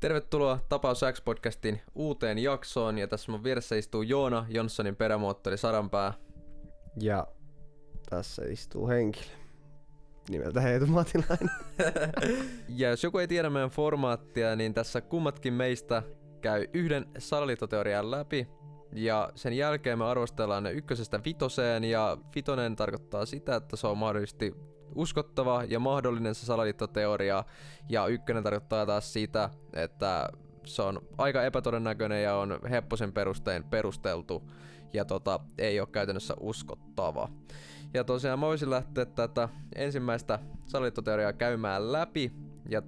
Tervetuloa Tapaus X-podcastin uuteen jaksoon, ja tässä mun vieressä istuu Joona Jonssonin perämoottori Saranpää. Ja tässä istuu henkilö nimeltä Heetu Matilainen. Ja jos joku ei tiedä meidän formaattia, niin tässä kummatkin meistä käy yhden salaliittoteorian läpi, ja sen jälkeen me arvostellaan ne 1–5, ja 5 tarkoittaa sitä, että se on mahdollisesti uskottava ja mahdollinen se salaliittoteoria, ja 1 tarkoittaa taas sitä, että se on aika epätodennäköinen ja on hepposen perustein perusteltu ja ei ole käytännössä uskottava. Ja tosiaan mä voisin lähteä tätä ensimmäistä salaliittoteoriaa käymään läpi, ja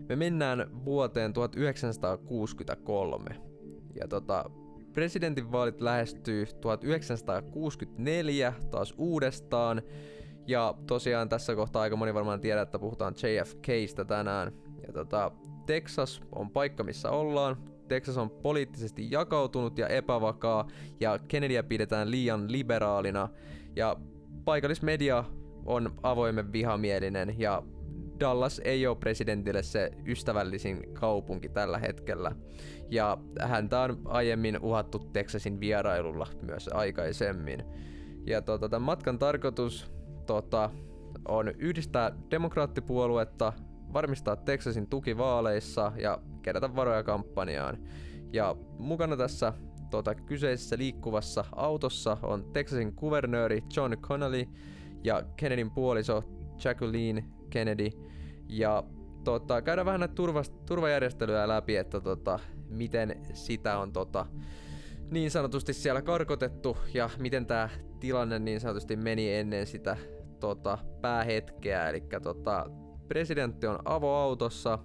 me mennään vuoteen 1963. Ja presidentinvaalit lähestyy 1964 taas uudestaan. Ja tosiaan tässä kohtaa aika moni varmaan tiedää, että puhutaan JFK:stä tänään. Ja Texas on paikka, missä ollaan. Texas on poliittisesti jakautunut ja epävakaa, ja Kennedyä pidetään liian liberaalina. Ja paikallismedia on avoimen vihamielinen, ja Dallas ei ole presidentille se ystävällisin kaupunki tällä hetkellä. Ja häntä on aiemmin uhattu Texasin vierailulla myös aikaisemmin. Ja tämän matkan tarkoitus on yhdistää demokraattipuoluetta, varmistaa Texasin tuki vaaleissa ja kerätä varoja kampanjaan. Ja mukana tässä kyseisessä liikkuvassa autossa on Texasin kuvernööri John Connally ja Kennedyn puoliso Jacqueline Kennedy. Ja käydään vähän näitä turvajärjestelyjä läpi, että miten sitä on niin sanotusti siellä karkotettu ja miten tää tilanne niin sanotusti meni ennen sitä päähetkeä. Eli presidentti on avoautossa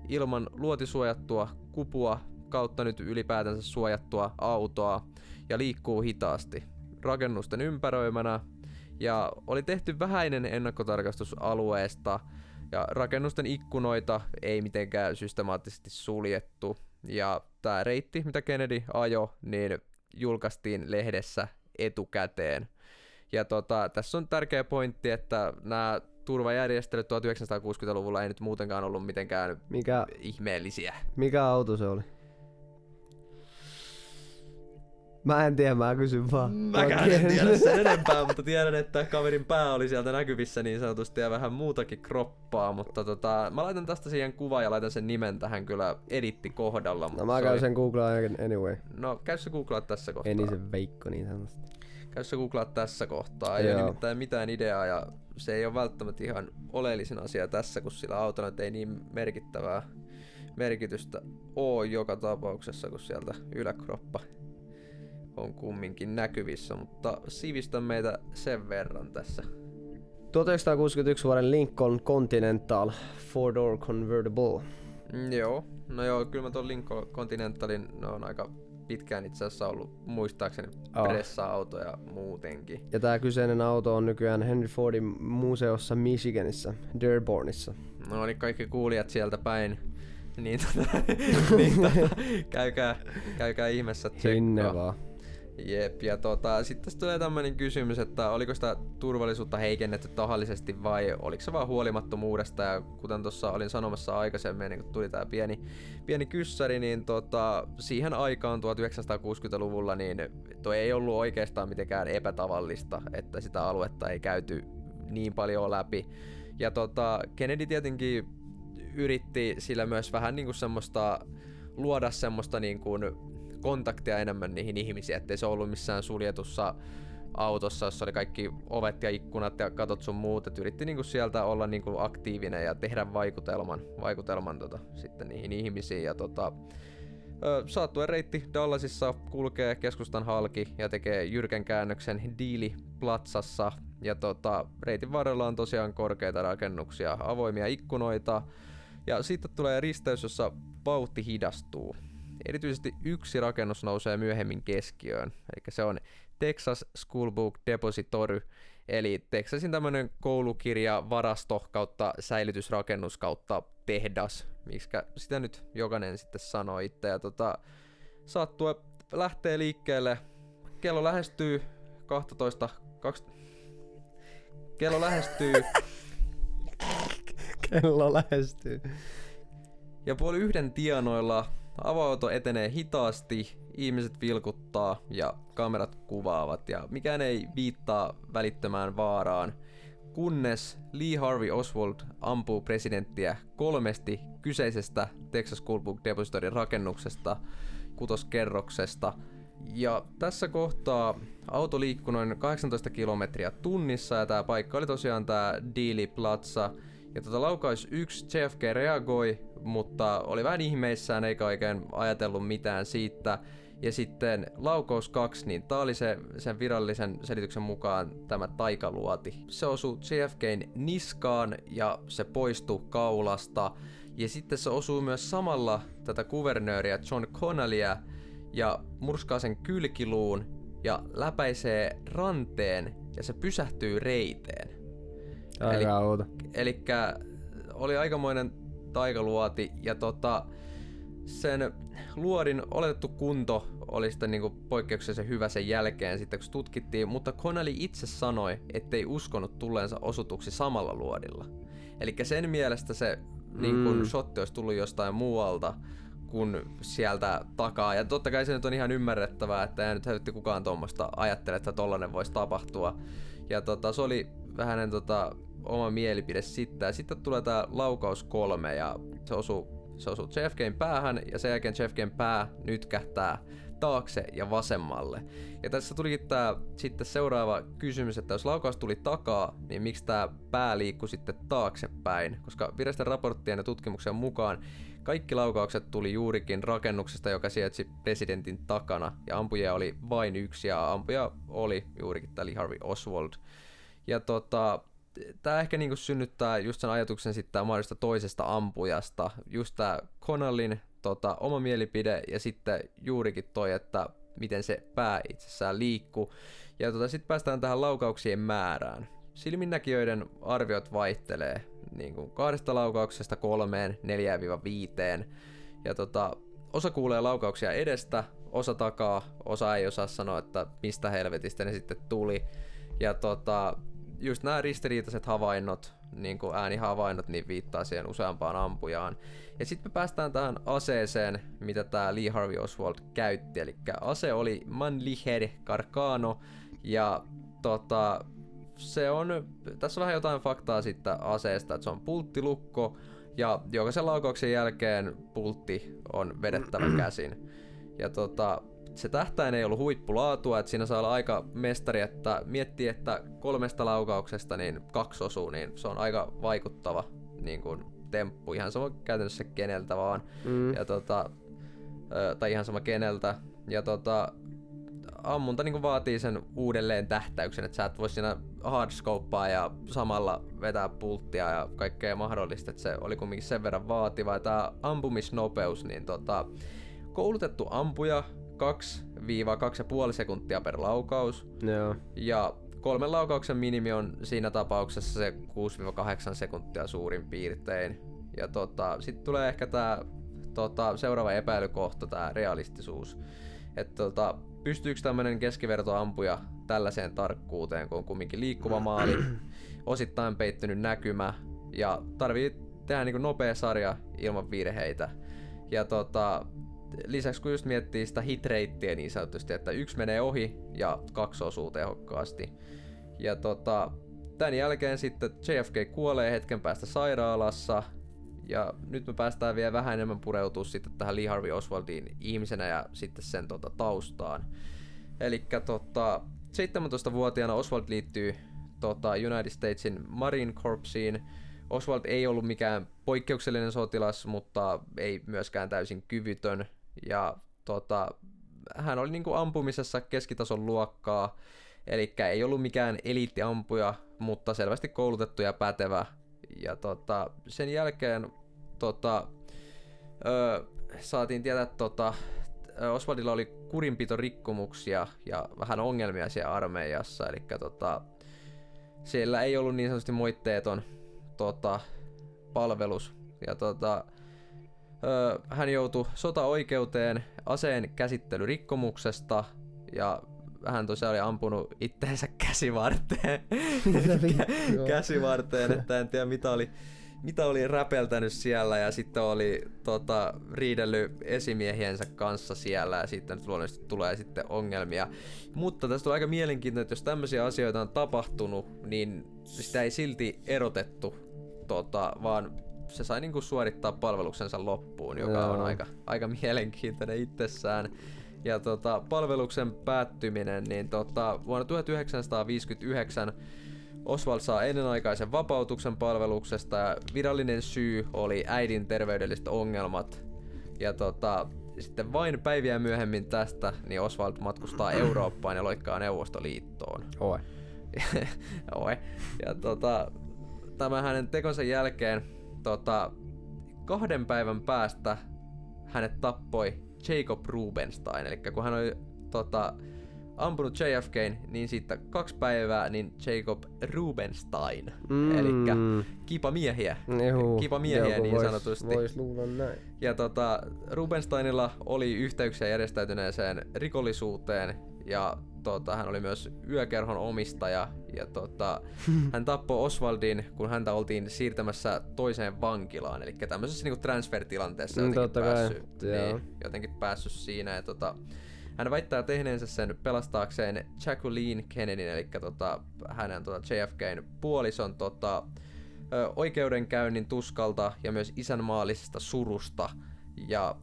ilman luotisuojattua kupua kautta nyt ylipäätänsä suojattua autoa ja liikkuu hitaasti rakennusten ympäröimänä, ja oli tehty vähäinen ennakkotarkastus alueesta ja rakennusten ikkunoita ei mitenkään systemaattisesti suljettu, ja tää reitti mitä Kennedy ajo niin julkaistiin lehdessä etukäteen. Ja tässä on tärkeä pointti, että nämä turvajärjestelyt 1960-luvulla ei nyt muutenkaan ollut mitenkään ihmeellisiä. Mikä auto se oli? Mä en tiedä, mä kysyn vaan. Mäkään en tiedä sen enempää, mutta tiedän, että kaverin pää oli sieltä näkyvissä niin sanotusti ja vähän muutakin kroppaa, mutta mä laitan tästä siihen kuvaan ja laitan sen nimen tähän kyllä edittikohdalla. No mä käyn sen googlaa anyway. No käy se googlaa tässä kohtaa. Enisen Veikko niin sanotusti. Käy se googlaa tässä kohtaa, ei ole nimittäin mitään ideaa ja se ei ole välttämättä ihan oleellisin asia tässä, kun sillä autolla ei niin merkittävää merkitystä ole joka tapauksessa, kun sieltä yläkroppa on kumminkin näkyvissä, mutta sivistä meitä sen verran tässä. 1961 vuoden Lincoln Continental 4-door convertible. Joo, no joo, kyllä mä ton Lincoln Continentalin, ne on aika pitkään itse asiassa ollut muistaakseni pressa-autoja muutenkin. Ja tää kyseinen auto on nykyään Henry Fordin museossa Michiganissa, Dearbornissa. No niin, kaikki kuulijat sieltä päin, niin, käykää ihmeessä Sinne vaan. Jep, ja sitten tässä tulee tämmönen kysymys, että oliko sitä turvallisuutta heikennetty tahallisesti vai oliko se vaan huolimattomuudesta, ja kuten tuossa olin sanomassa aikaisemmin, niin kun tuli tää pieni kyssäri, niin siihen aikaan 1960-luvulla niin toi ei ollut oikeastaan mitenkään epätavallista, että sitä aluetta ei käyty niin paljon läpi. Ja Kennedy tietenkin yritti sillä myös vähän niinku semmoista luoda semmoista niinku kontaktia enemmän niihin ihmisiin, ettei se ollut missään suljetussa autossa, jossa oli kaikki ovet ja ikkunat ja katot sun muut, et yritti niinku sieltä olla niinku aktiivinen ja tehdä vaikutelman sitten niihin ihmisiin. Ja saattuen reitti Dallasissa kulkee keskustan halki ja tekee jyrkän käännöksen Dealey Platsassa, ja reitin varrella on tosiaan korkeita rakennuksia, avoimia ikkunoita, ja sitten tulee risteys, jossa vauhti hidastuu. Erityisesti yksi rakennus nousee myöhemmin keskiöön, eli se on Texas School Book Depository, eli Texasin tämmönen koulukirjavarasto kautta säilytysrakennus kautta tehdas, miksikä sitä nyt jokainen sitten sanoo itse. Ja saattue lähtee liikkeelle, kello lähestyy 12, kello lähestyy Ja 12:30 tienoilla avoauto etenee hitaasti, ihmiset vilkuttaa ja kamerat kuvaavat ja mikään ei viittaa välittömään vaaraan, kunnes Lee Harvey Oswald ampuu presidenttiä 3 kyseisestä Texas School Book Depositorin rakennuksesta 6. kerroksesta. Ja tässä kohtaa auto liikkui noin 18 kilometriä tunnissa ja tää paikka oli tosiaan tää Dealey Plaza. Ja laukaus 1 JFK reagoi, mutta oli vähän ihmeissään eikä oikein ajatellut mitään siitä. Ja sitten laukaus 2, niin tää oli sen virallisen selityksen mukaan tämä taikaluoti. Se osui JFK:n niskaan ja se poistui kaulasta. Ja sitten se osuu myös samalla tätä kuvernööriä John Connollya ja murskaa sen kylkiluun ja läpäisee ranteen ja se pysähtyy reiteen. Aika outo. Elikkä oli aikamoinen taikaluoti ja sen luodin oletettu kunto oli sitten niinku poikkeuksellisen hyvä sen jälkeen sitten kun tutkittiin, mutta Connolly itse sanoi, ettei uskonut tulleensa osutuksi samalla luodilla. Elikkä sen mielestä se niinku shotti olisi tullut jostain muualta kuin sieltä takaa. Ja totta kai se nyt on ihan ymmärrettävää, että ei nyt hälytti kukaan tuommoista ajattele, että tollanen voisi tapahtua. Ja se oli hänen oma mielipide sitten. Ja sitten tulee tää laukaus 3 ja se osuu JFK:n päähän ja sen jälkeen JFK:n pää nytkähtää taakse ja vasemmalle. Ja tässä tulikin tää sitten seuraava kysymys, että jos laukaus tuli takaa, niin miksi tää pää liikkui sitten taaksepäin? Koska virallisten raporttien ja tutkimuksen mukaan kaikki laukaukset tuli juurikin rakennuksesta, joka sijaitsi presidentin takana. Ja ampujia oli vain 1 ja ampuja oli juurikin tää Lee Harvey Oswald. Ja tää ehkä niinku synnyttää just sen ajatuksen sitten mahdollisesta toisesta ampujasta. Just tää Connollyn oma mielipide ja sitten juurikin toi, että miten se pää itsessään liikkuu. Ja sitten päästään tähän laukauksien määrään. Silminnäkijöiden arviot vaihtelee niin kuin 2 laukauksesta 3, 4-5. Ja osa kuulee laukauksia edestä, osa takaa, osa ei osaa sanoa, että mistä helvetistä ne sitten tuli. Ja just nämä ristiriitaiset havainnot, niin kuin äänihavainnot, niin viittaa siihen useampaan ampujaan. Ja sitten me päästään tähän aseeseen, mitä tää Lee Harvey Oswald käytti. Eli ase oli Mannlicher Carcano, ja se on, tässä on vähän jotain faktaa sitten aseesta, että se on pulttilukko, ja jokaisen laukauksen jälkeen pultti on vedettävä käsin. Ja se tähtäin ei ollut huippulaatua, että siinä saa olla aika mestari, että miettii, että 3 laukauksesta niin 2 osuu, niin se on aika vaikuttava niin kuin temppu, ihan sama käytännössä keneltä vaan. Ja tai ihan sama keneltä. Ja ammunta niin kuin vaatii sen uudelleen tähtäyksen, että sä et voi siinä hardscopea ja samalla vetää pulttia ja kaikkea mahdollista, että se oli kumminkin sen verran vaativa. Ja tää ampumisnopeus, niin koulutettu ampuja 2-2,5 sekuntia per laukaus. Joo. Ja 3 laukauksen minimi on siinä tapauksessa se 6-8 sekuntia suurin piirtein. Ja sitten tulee ehkä tää seuraava epäilykohta, tää realistisuus. Että pystyykö tämmönen keskivertoampuja tällaiseen tarkkuuteen, kun on kumminkin liikkuva maali, osittain peittynyt näkymä ja tarvii tehdä niinku nopea sarja ilman virheitä. Ja lisäksi kun just miettii sitä hitrateä niin sanotusti, että 1 menee ohi ja 2 osuu tehokkaasti. Ja tän jälkeen sitten JFK kuolee hetken päästä sairaalassa. Ja nyt me päästään vielä vähän enemmän pureutua sitten tähän Lee Harvey Oswaldiin ihmisenä ja sitten sen taustaan. Elikkä 17-vuotiaana Oswald liittyy United Statesin Marine Corpsiin. Oswald ei ollut mikään poikkeuksellinen sotilas, mutta ei myöskään täysin kyvytön. Ja hän oli niinku ampumisessa keskitason luokkaa, eli ei ollut mikään eliittiampuja, mutta selvästi koulutettu ja pätevä. Ja sen jälkeen saatiin tietää, että Oswaldilla oli kurinpitorikkomuksia ja vähän ongelmia siellä armeijassa, eli siellä ei ollut niin sanotusti moitteeton palvelus. Ja hän joutui sotaoikeuteen aseen käsittelyrikkomuksesta ja hän tosiaan oli ampunut itteensä käsivarteen. Käsivarteen, että en tiedä mitä oli mitä oli räpeltänyt siellä ja sitten oli riidellyt esimiehiensä kanssa siellä ja sitten luonnollisesti tulee sitten ongelmia. Mutta tästä on aika mielenkiintoinen, että jos tämmöisiä asioita on tapahtunut, niin sitä ei silti erotettu, vaan se sai niinku suorittaa palveluksensa loppuun, joka on aika mielenkiintoinen itsessään. Ja palveluksen päättyminen, niin vuonna 1959 Oswald saa ennenaikaisen vapautuksen palveluksesta ja virallinen syy oli äidin terveydelliset ongelmat. Ja sitten vain päiviä myöhemmin tästä niin Oswald matkustaa Eurooppaan ja loikkaa Neuvostoliittoon. Oi. Oi. Ja tämän hänen tekonsa jälkeen 2 päivän päästä hänet tappoi Jacob Rubenstein. Eli kun hän oli ampunut JFK:n, niin siitä 2 päivää, niin Jacob Rubenstein. Elikkä kipamiehiä. Kipamiehiä niin sanotusti. Vois luulla näin. Ja Rubensteinilla oli yhteyksiä järjestäytyneeseen rikollisuuteen ja hän oli myös yökerhon omistaja ja hän tappoi Oswaldin, kun häntä oltiin siirtämässä toiseen vankilaan, eli tämmöisessä niinku transfer-tilanteessa jotenkin päässyt siinä. Ja hän väittää tehneensä sen pelastaakseen Jacqueline Kennedyn, eli hänen JFK:n puolison oikeudenkäynnin tuskalta ja myös isänmaallisesta surusta. Ja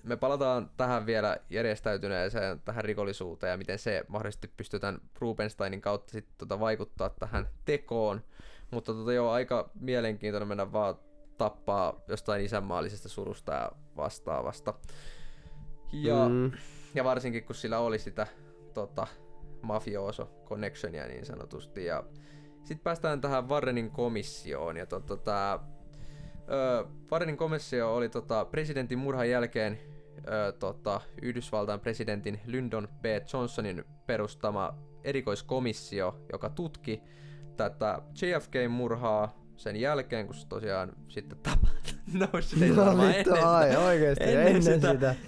me palataan tähän vielä järjestäytyneeseen tähän rikollisuuteen ja miten se mahdollisesti pystytään Rubensteinin kautta sitten vaikuttaa tähän tekoon. Mutta aika mielenkiintoinen mennä vaan tappaa jostain isänmaallisesta surusta ja vastaavasta. Ja varsinkin kun sillä oli sitä mafioso connectionia niin sanotusti. Ja sitten päästään tähän Warrenin komissioon. Ja Warrenin komissio oli presidentin murhan jälkeen Yhdysvaltain presidentin Lyndon B. Johnsonin perustama erikoiskomissio, joka tutki tätä JFK:n murhaa sen jälkeen, kun se tosiaan sitten tapahtui.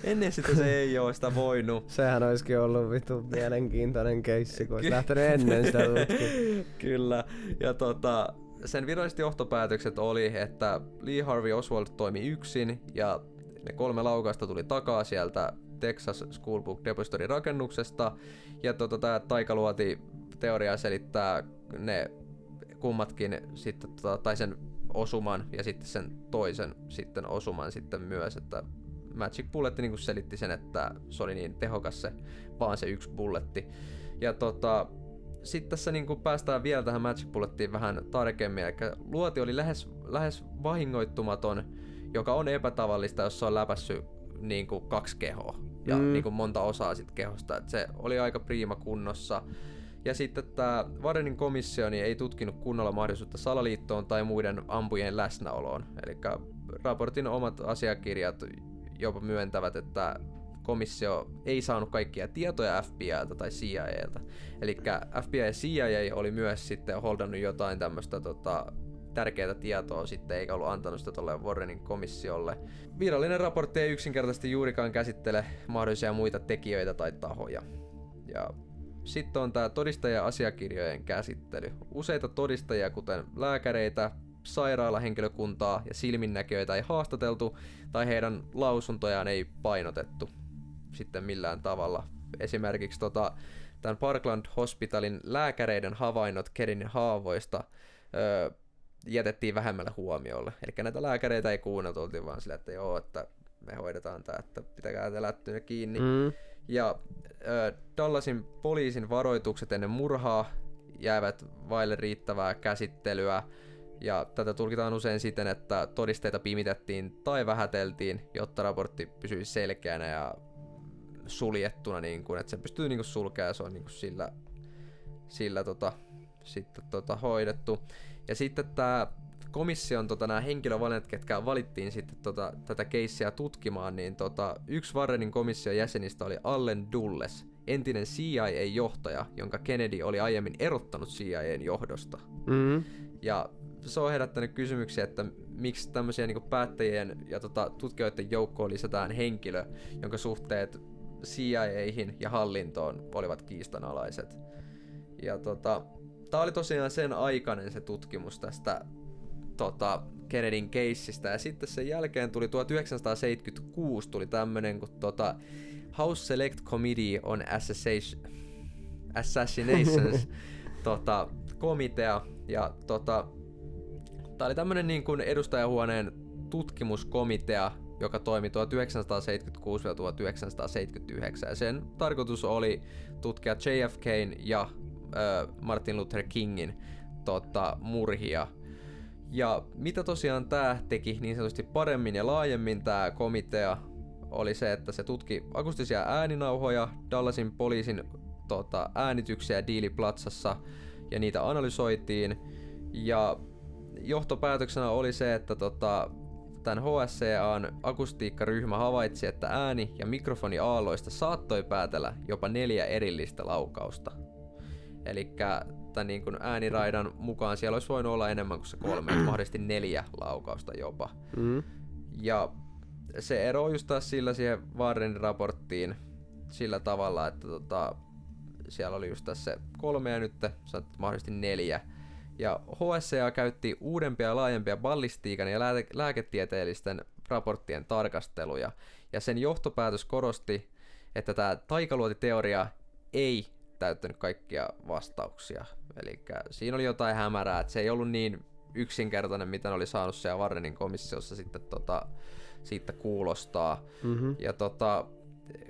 Ennen sitä se ei ole sitä voinut. Sehän olisikin ollut vittu mielenkiintoinen keissi, kun olisi lähtenyt ennen sitä tutkia. Kyllä. Ja sen viralliset johtopäätökset oli, että Lee Harvey Oswald toimi yksin ja ne 3 laukausta tuli takaa sieltä Texas School Book Depository rakennuksesta. Ja tämä taikaluoti-teoria selittää ne kummatkin sitten, tai sen osuman ja sitten sen toisen sitten osuman sitten myös, että Magic Bullet niin selitti sen, että se oli niin tehokas se, vaan se yksi bulletti. Ja sitten tässä niin päästään vielä tähän Magic Bullettiin vähän tarkemmin, eli luoti oli lähes vahingoittumaton, joka on epätavallista, jos se on läpässyt niin 2 kehoa ja niin monta osaa sit kehosta, että se oli aika priima kunnossa. Ja sitten tämä Warrenin komissio niin ei tutkinut kunnolla mahdollisuutta salaliittoon tai muiden ampujien läsnäoloon. Eli raportin omat asiakirjat jopa myöntävät, että komissio ei saanut kaikkia tietoja FBI:ltä tai CIA:ltä. Eli FBI ja CIA oli myös sitten holdannut jotain tämmöistä tärkeää tietoa sitten, eikä ollut antanut sitä tuolle Warrenin komissiolle. Virallinen raportti ei yksinkertaisesti juurikaan käsittele mahdollisia muita tekijöitä tai tahoja. Ja sitten on tämä todistaja-asiakirjojen käsittely. Useita todistajia, kuten lääkäreitä, sairaalahenkilökuntaa ja silminnäkijöitä ei haastateltu tai heidän lausuntojaan ei painotettu sitten millään tavalla. Esimerkiksi tämän Parkland Hospitalin lääkäreiden havainnot Kennedyn haavoista jätettiin vähemmälle huomiolle. Eli näitä lääkäreitä ei kuunneltu, oltiin vaan sillä, että joo, että me hoidetaan tämä, että pitäkää te lättyä kiinni. Ja Dallasin poliisin varoitukset ennen murhaa jäivät vaille riittävää käsittelyä, ja tätä tulkitaan usein siten, että todisteita pimitettiin tai vähäteltiin, jotta raportti pysyisi selkeänä ja suljettuna, niin kuin, että se pystyy niin kuin sulkemaan ja se on niin kuin sillä sitten hoidettu. Ja sitten tämä komission nämä henkilövalinnat, ketkä valittiin sitten tätä keissiä tutkimaan, niin yksi Warrenin komission jäsenistä oli Allen Dulles, entinen CIA-johtaja, jonka Kennedy oli aiemmin erottanut CIA:n johdosta. Ja se on herättänyt kysymyksiä, että miksi tämmöisiä niin päättäjien ja tutkijoiden joukkoon lisätään henkilö, jonka suhteet CIA:hin ja hallintoon olivat kiistanalaiset. Ja tää oli tosiaan sen aikainen se tutkimus tästä Kennedyn keissistä. Ja sitten sen jälkeen tuli 1976 tuli tämmönen kuin House Select Committee on Assassinations komitea. Ja tää oli tämmönen niin kuin edustajahuoneen tutkimuskomitea, joka toimi 1976-1979. Ja sen tarkoitus oli tutkia JFK:n ja Martin Luther Kingin murhia. Ja mitä tosiaan tää teki niin sanotusti paremmin ja laajemmin tää komitea oli se, että se tutki akustisia ääninauhoja, Dallasin poliisin äänityksiä Dealey Plazassa ja niitä analysoitiin. Ja johtopäätöksenä oli se, että tämän HSCA:n akustiikkaryhmä havaitsi, että ääni- ja mikrofoniaalloista saattoi päätellä jopa 4 erillistä laukausta. Elikkä tämän niin kuin ääniraidan mukaan siellä olisi voinut olla enemmän kuin se 3, mahdollisesti 4 laukausta jopa. Ja se ero just taas sillä siihen Warrenin raporttiin sillä tavalla, että siellä oli just tässä se 3 ja nyt mahdollisesti 4. Ja HSCA käytti uudempia ja laajempia ballistiikan ja lääketieteellisten raporttien tarkasteluja. Ja sen johtopäätös korosti, että tämä taikaluotiteoria ei täyttänyt kaikkia vastauksia. Eli siinä oli jotain hämärää, että se ei ollut niin yksinkertainen, mitä ne oli saanut siellä Warrenin komissiossa sitten siitä kuulostaa. Ja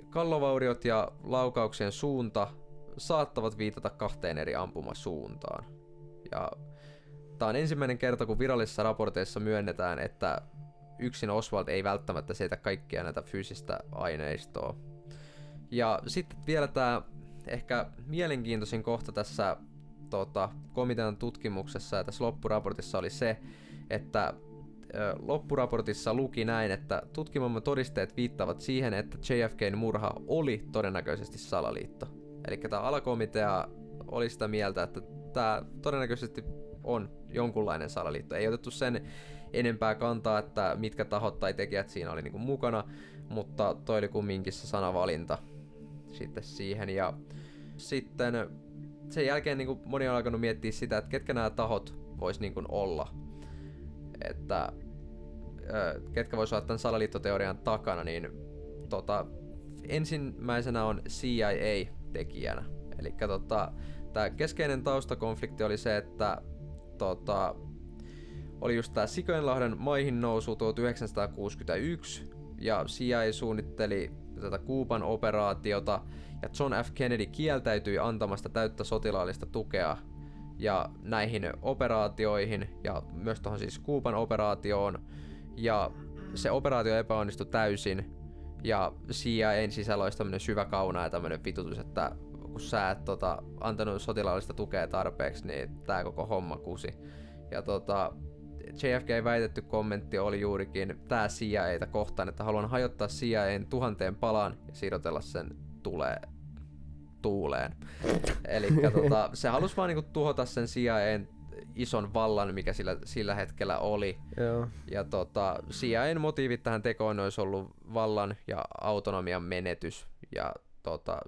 kallovauriot ja laukauksien suunta saattavat viitata 2 eri ampumasuuntaan. Ja tää on ensimmäinen kerta, kun virallisissa raporteissa myönnetään, että yksin Oswald ei välttämättä seitä kaikkia näitä fyysistä aineistoa. Ja sitten vielä tää ehkä mielenkiintoisin kohta tässä komitean tutkimuksessa ja tässä loppuraportissa oli se, että loppuraportissa luki näin, että tutkimamme todisteet viittaavat siihen, että JFK:n murha oli todennäköisesti salaliitto. Eli tämä alakomitea oli sitä mieltä, että tämä todennäköisesti on jonkunlainen salaliitto. Ei otettu sen enempää kantaa, että mitkä tahot tai tekijät siinä oli niinku mukana, mutta toi oli kumminkin se sanavalinta sitten siihen. Ja sitten sen jälkeen niinku moni on alkanut miettiä sitä, että ketkä nämä tahot vois niinku olla. Että ketkä vois olla tämän salaliittoteorian takana, niin ensimmäisenä on CIA tekijänä. Eli tämä keskeinen taustakonflikti oli se, että oli just tämä Sikojenlahden maihin nousu 1961 ja CIA suunnitteli tätä Kuuban operaatiota ja John F. Kennedy kieltäytyi antamasta täyttä sotilaallista tukea ja näihin operaatioihin ja myös tuohon siis Kuuban operaatioon, ja se operaatio epäonnistui täysin ja CIA:n sisällä olisi tämmönen syvä kauna ja tämmönen vitutus, että kun sä et antanut sotilaallista tukea tarpeeksi, niin tää koko homma kusi. Ja JFK väitetty kommentti oli juurikin tää CIA:ta kohtaan, että haluan hajottaa CIA:n 1000 palaan ja siirrotella sen tuuleen. Elikkä se halusi vaan niinku tuhota sen CIA:n ison vallan, mikä sillä hetkellä oli. Joo. Ja CIA:n motiivit tähän tekoon olisi ollut vallan ja autonomian menetys, ja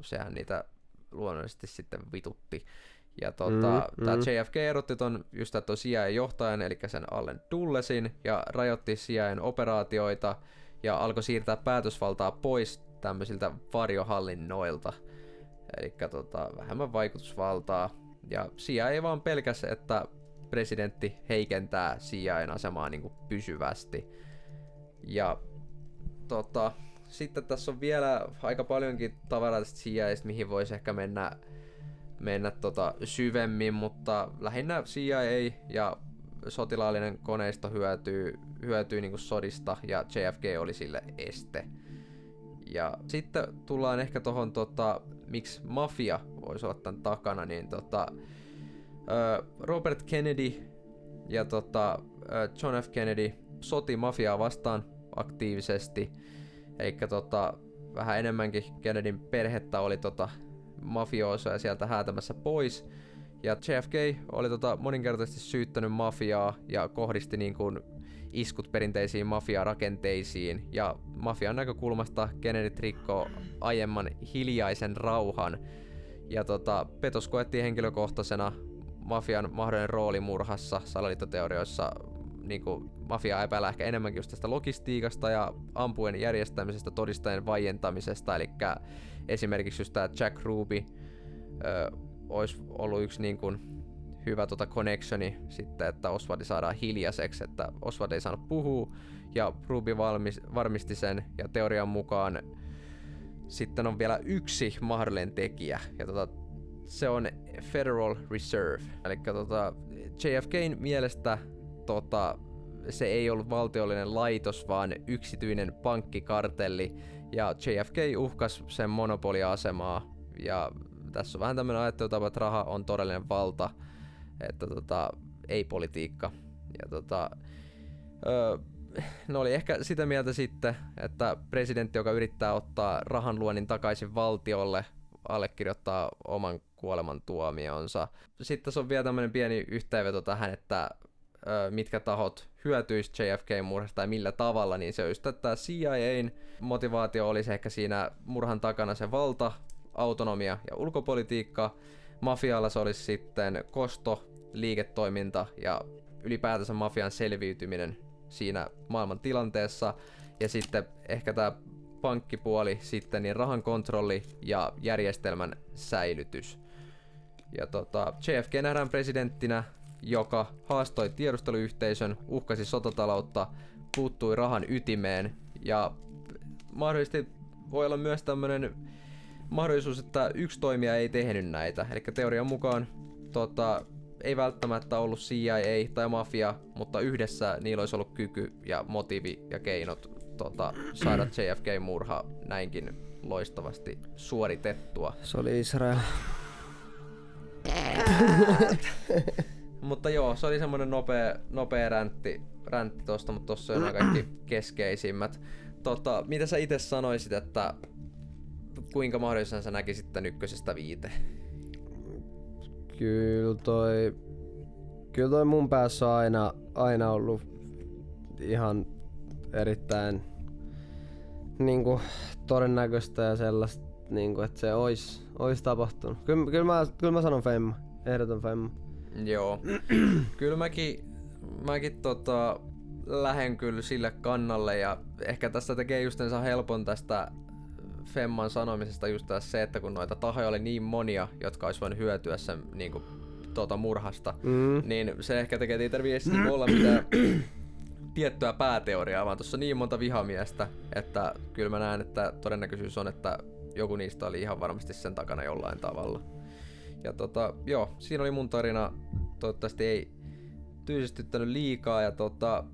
sehän niitä luonnollisesti sitten vitutti. Ja tää JFK erotti ton just ton CIA-johtajan, eli sen Allen Dullesin, ja rajoitti CIA:n operaatioita ja alkoi siirtää päätösvaltaa pois tämmöisiltä varjohallinnoilta. Eli vähemmän vaikutusvaltaa. Ja CIA vaan pelkäsi, että presidentti heikentää CIA:n asemaa niinku pysyvästi. Ja sitten tässä on vielä aika paljonkin tavaraa tästä CIA:sta, mihin voisi ehkä mennä syvemmin, mutta lähinnä CIA ja sotilaallinen koneisto hyötyy niinku sodista, ja JFK oli sille este. Ja sitten tullaan ehkä tohon miksi mafia voisi olla tämän takana, niin Robert Kennedy ja John F. Kennedy soti mafiaa vastaan aktiivisesti. Eikä vähän enemmänkin Kennedyn perhettä oli mafiosoja sieltä häätämässä pois. Ja JFK oli moninkertaisesti syyttänyt mafiaa ja kohdisti niin kuin iskut perinteisiin mafiarakenteisiin. Ja mafian näkökulmasta Kennedy rikkoi aiemman hiljaisen rauhan. Ja petos koettiin henkilökohtaisena, mafian mahdollinen rooli murhassa salaliittoteorioissa niinku mafiaa epäillä ehkä enemmänkin just tästä logistiikasta ja ampujen järjestämisestä, todistajien vaientamisesta, eli esimerkiksi just tää Jack Ruby olisi ollut yksi niin kuin hyvä connectioni sitten, että Oswald saadaan hiljaiseksi, että Oswald ei saanut puhua ja Ruby varmisti sen, ja teorian mukaan sitten on vielä yksi mahdollinen tekijä, ja se on Federal Reserve, eli JFK:n mielestä se ei ollut valtiollinen laitos, vaan yksityinen pankkikartelli, ja JFK uhkasi sen monopoliasemaa, ja tässä on vähän tämmöinen ajattelutapa, että raha on todellinen valta, että ei politiikka. Ja ne oli ehkä sitä mieltä sitten, että presidentti, joka yrittää ottaa rahan luonnin takaisin valtiolle, allekirjoittaa oman kuolemantuomionsa. Sitten tässä on vielä tämmöinen pieni yhteenveto tähän, että mitkä tahot hyötyisi JFK-murhasta ja millä tavalla, niin se on just, että CIA:n motivaatio olisi ehkä siinä murhan takana se valta, autonomia ja ulkopolitiikka. Mafialla se olisi sitten kosto, liiketoiminta ja ylipäätänsä mafian selviytyminen siinä maailman tilanteessa. Ja sitten ehkä tämä pankkipuoli sitten, niin rahan kontrolli ja järjestelmän säilytys. Ja JFK nähdään presidenttinä, joka haastoi tiedusteluyhteisön, uhkasi sotataloutta, puuttui rahan ytimeen ja mahdollisesti voi olla myös tämmöinen mahdollisuus, että yksi toimija ei tehnyt näitä. Eli teorian mukaan ei välttämättä ollut CIA tai mafia, mutta yhdessä niillä olisi ollut kyky ja motiivi ja keinot saada JFK-murha näinkin loistavasti suoritettua. Se oli Israel. Mutta joo, se oli semmonen nopea räntti tosta, mutta tossa on nämä kaikki keskeisimmät. Mitä sä itse sanoisit, että kuinka mahdollisena sä näkisit tän 1-5? Kyllä toi mun päässä on aina ollut ihan erittäin niinku todennäköistä ja sellaista niinku, että se ois tapahtunut. Kyllä mä sanon femma, ehdoton femma. Joo. Kyllä mäkin lähen kyllä sille kannalle, ja ehkä tästä tekee justensa helpon tästä femman sanomisesta just se, että kun noita tahoja oli niin monia, jotka olisi voinut hyötyä sen niinku murhasta, niin se ehkä tekee, että ei tarvitse olla mitään tiettyä pääteoriaa, vaan tuossa on niin monta vihamiestä, että kyllä mä näen, että todennäköisyys on, että joku niistä oli ihan varmasti sen takana jollain tavalla. Ja joo, siinä oli mun tarina. Toivottavasti ei tyysistyttänyt liikaa, ja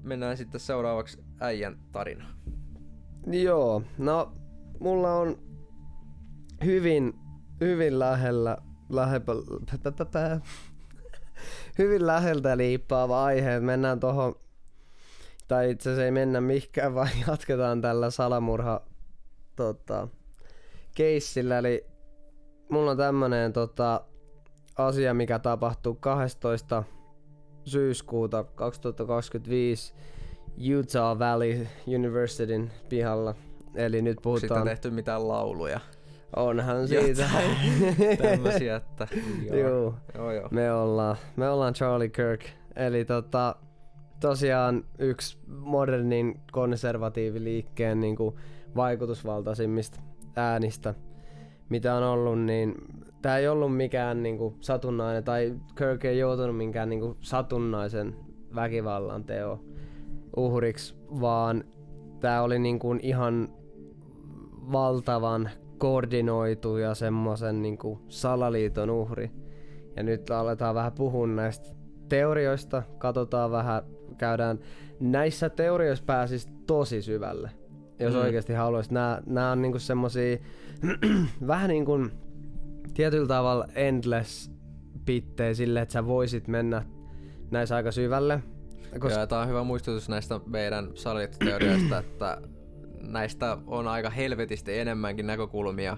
mennään sitten seuraavaksi äijän tarina. Joo, no mulla on hyvin hyvin läheltä liippaava aihe. Mennään tohon, tai itse asiassa ei mennä mihinkään, vaan jatketaan tällä salamurha keissillä. Eli mulla on tämmönen asia, mikä tapahtui 12. syyskuuta 2025 Utah Valley Universityn pihalla. Eli nyt puhutaan... Sitten tehty mitään lauluja. Onhan siitä. Tämmösiä, että... Joo. Me ollaan Charlie Kirk. Eli tosiaan yksi modernin konservatiiviliikkeen niinku vaikutusvaltaisimmista äänistä, mitä on ollut, niin tää ei ollut mikään niinku satunnainen, tai Kirk ei joutunut minkään niinku satunnaisen väkivallan teo uhriksi, vaan tää oli niinku ihan valtavan koordinoitu ja semmosen niinku salaliiton uhri. Ja nyt aletaan vähän puhua näistä teorioista, katsotaan vähän, käydään näissä teorioissa pääsis tosi syvälle, jos oikeasti haluaisit. Nää on niinku semmosia vähän niinku tietyllä tavalla endless bittejä sille, että sä voisit mennä näissä aika syvälle. Joo, tää on hyvä muistutus näistä meidän salaliittoteorioista, että näistä on aika helvetisti enemmänkin näkökulmia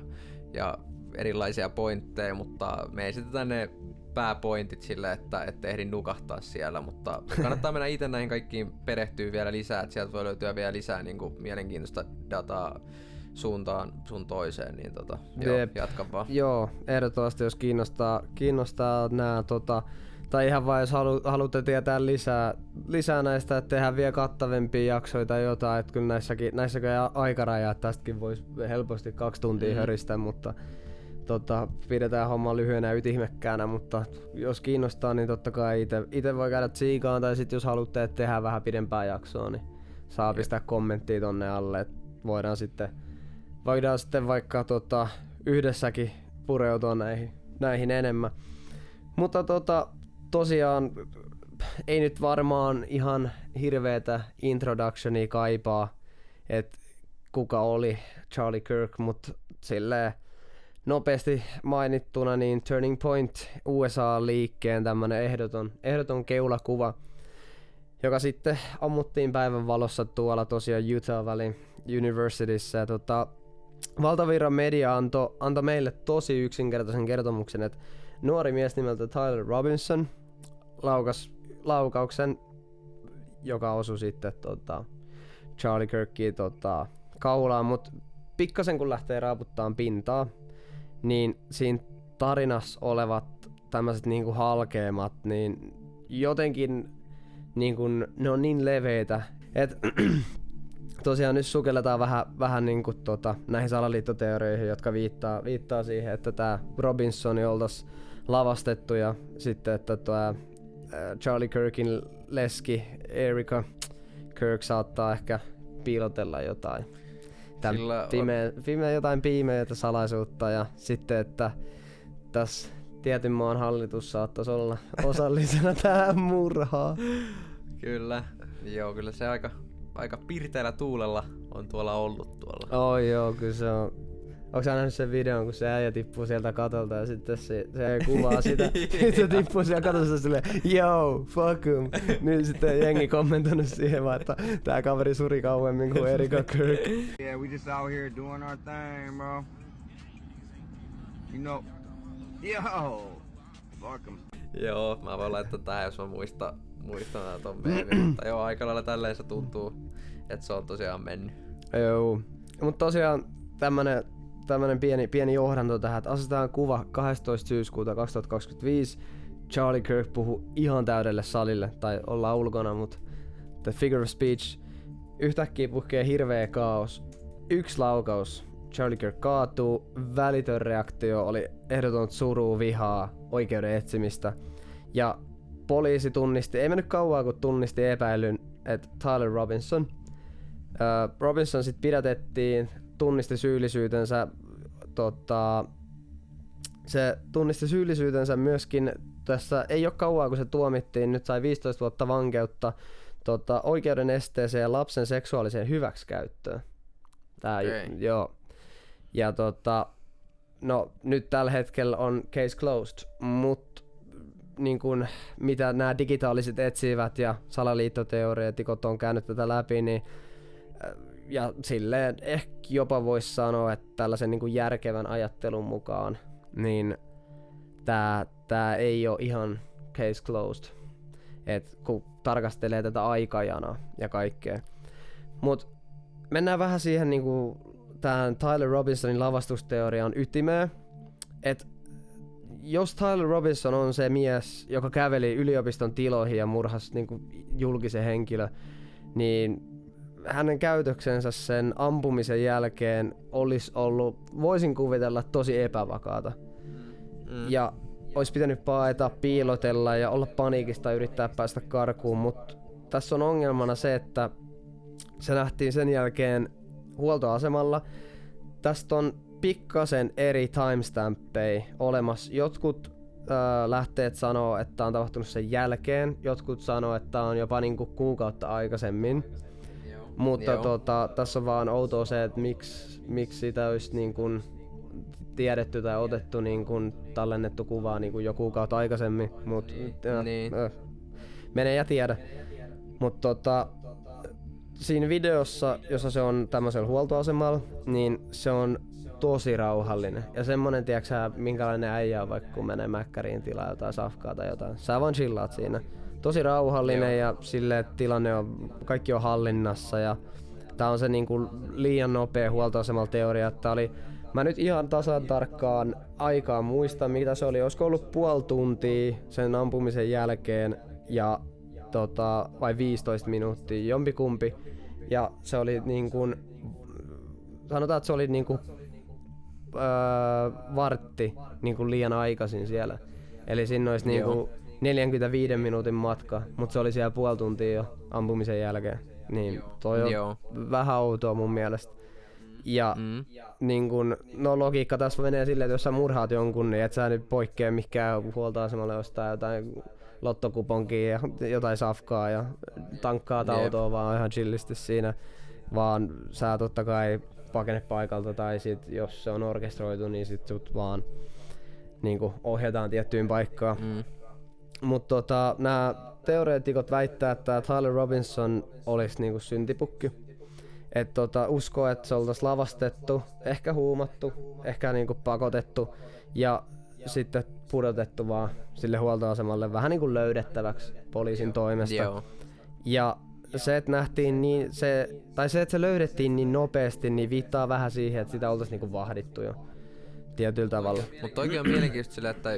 ja erilaisia pointteja, mutta me esitetään ne pääpointit sille, että ette ehdi nukahtaa siellä, mutta kannattaa mennä itse näihin kaikkiin perehtyä vielä lisää, että sieltä voi löytyä vielä lisää niin kuin mielenkiintoista dataa suuntaan sun toiseen, niin joo, jatka vaan. Joo, ehdottomasti jos kiinnostaa nämä tai ihan vaan jos haluatte tietää lisää näistä, että tehdään vielä kattavempia jaksoja tai jotain, että kyllä näissäkin aikaraja, että tästäkin voisi helposti 2 tuntia höristä, mutta pidetään homma lyhyenä ja ytimekkäänä, mutta jos kiinnostaa, niin totta kai itse voi käydä tsiikaan, tai sitten jos haluatte, että tehdään vähän pidempää jaksoa, niin saa pistää kommenttia tonne alle, että voidaan sitten vaikka yhdessäkin pureutua näihin enemmän. Mutta tosiaan ei nyt varmaan ihan hirveetä introductionia kaipaa, että kuka oli Charlie Kirk, mutta silleen nopeasti mainittuna niin Turning Point USA-liikkeen tämmönen ehdoton keulakuva, joka sitten ammuttiin päivänvalossa tuolla tosiaan Utah Valley Universityssä. Ja valtavirran media antoi meille tosi yksinkertaisen kertomuksen, että nuori mies nimeltä Tyler Robinson laukauksen, joka osui sitten Charlie Kirkiin kaulaan, mutta pikkasen kun lähtee raaputtaan pintaa, niin siinä tarinassa olevat tämmöiset niinku halkeamat, niin jotenkin niinku, ne on niin leveitä, että tosiaan nyt sukelletaan vähän niinku näihin salaliittoteorioihin, jotka viittaa siihen, että tää Robinsoni oltais lavastettu ja sitten, että Charlie Kirkin leski Erica Kirk saattaa ehkä piilotella jotain. Jotain pimeätä salaisuutta ja sitten, että tässä tietyn maan hallitus saattaisi olla osallisena tähän murhaan. Kyllä, joo, kyllä se aika pirteällä tuulella on tuolla ollut tuolla. Oh joo, kyllä se on. Onko sä nähnyt sen videon, kun se äijä tippuu sieltä katolta ja sitten se kuvaa sitä. Sitten se tippuu sieltä katolta silleen, yo, fuck him. Niin sitten jengi kommentoinut siihen vaan, että tää kaveri suri kauemmin kuin Erica Kirk. Yeah, we just out here doing our thing, bro. You know, yo, fuck him. Joo, mä voin laittaa tähän, jos mä muistan ton meemin, mutta joo, aika lailla tälleen se tuntuu, että se on tosiaan mennyt. Joo, mutta tosiaan tämmönen pieni johdanto tähän, että asetetaan kuva 12. syyskuuta 2025. Charlie Kirk puhuu ihan täydelle salille, tai ollaan ulkona, mutta the figure of speech. Yhtäkkiä puhkee hirveä kaos. 1 laukaus. Charlie Kirk kaatuu. Välitön reaktio oli ehdoton surua, vihaa, oikeuden etsimistä. Ja poliisi tunnisti, ei mennyt kauaa kun tunnisti epäilyn, että Tyler Robinson. Robinson sit pidätettiin, tunnisti syyllisyytensä, se tunnisti syyllisyytensä myöskin, tässä ei ole kauaa kun se tuomittiin, nyt sai 15 vuotta vankeutta oikeuden esteeseen ja lapsen seksuaaliseen hyväksikäyttöön. Joo. Ja no nyt tällä hetkellä on case closed, mutta niin kun, mitä nämä digitaaliset etsivät ja salaliittoteoreetikot on käynyt tätä läpi, niin ja silleen ehkä jopa voisi sanoa, että tällaisen niin kuin järkevän ajattelun mukaan, niin tää ei ole ihan case closed, et kun tarkastelee tätä aikajanaa ja kaikkea. Mut mennään vähän siihen niin kuin tähän Tyler Robinsonin lavastusteorian ytimeen, että jos Tyler Robinson on se mies, joka käveli yliopiston tiloihin ja murhasi niin kuin julkisen henkilö, niin hänen käytöksensä sen ampumisen jälkeen olisi ollut, voisin kuvitella, tosi epävakaata. Ja olisi pitänyt paeta, piilotella ja olla paniikista ja yrittää päästä karkuun, mutta tässä on ongelmana se, että se nähtiin sen jälkeen huoltoasemalla. Tästä on pikkasen eri timestampeja olemassa. Jotkut lähteet sanoo, että on tapahtunut sen jälkeen, jotkut sanoo, että on jopa niinku kuukautta aikaisemmin. Mutta tässä on vaan outoa se, että miksi sitä olisi niin kuin tiedetty tai otettu niin kuin tallennettu kuvaa niin kuin jo kuukautta aikaisemmin. Mut, mene ja tiedä. Mutta siinä videossa, jossa se on tämmöisellä huoltoasemalla, niin se on tosi rauhallinen. Ja semmonen, tiiäksä, minkälainen äijä on, vaikka kun menee mäkkäriin tilaa jotain safkaa tai jotain. Sä vaan chillaat siinä. Tosi rauhallinen ja silleen, että tilanne on, kaikki on hallinnassa ja tää on se niinku liian nopea huoltoasemalla teoria, että tää oli Mä nyt ihan tasan tarkkaan aikaa muista, mitä se oli. Olisiko ollut puoli tuntia sen ampumisen jälkeen ja vai 15 minuuttia, jompikumpi. Ja se oli niin kuin, sanotaan, että se oli niin kuin, vartti niin kuin liian aikaisin siellä. Eli siinä olisi niin kuin 45 minuutin matka, mutta se oli siellä puoli tuntia jo ampumisen jälkeen. Niin toi on vähän outoa mun mielestä. Ja niin kun, no logiikka tässä menee silleen, että jos sä murhaat jonkun, niin et sä nyt poikkea mikään huoltoasemalle ostaa jotain lottokuponkia ja jotain safkaa ja tankkaat autoa vaan ihan chillisti siinä. Vaan sä totta kai pakene paikalta tai sit jos se on orkestroitu, niin sit sut vaan niinku ohjataan tiettyyn paikkaan. Mutta nämä teoreetikot väittää, että Tyler Robinson olisi niinku syntipukki. Että uskoo, että se oltaisiin lavastettu, ehkä huumattu, ehkä niinku pakotettu ja sitten pudotettu vaan sille huoltoasemalle vähän niinku löydettäväksi poliisin toimesta. Joo. Ja se, että nähtiin niin, että se löydettiin niin nopeasti, niin viittaa vähän siihen, että sitä oltaisiin niinku vahdittu jo tietyllä tavalla. Mutta oikein on mielenkiintoista sille, että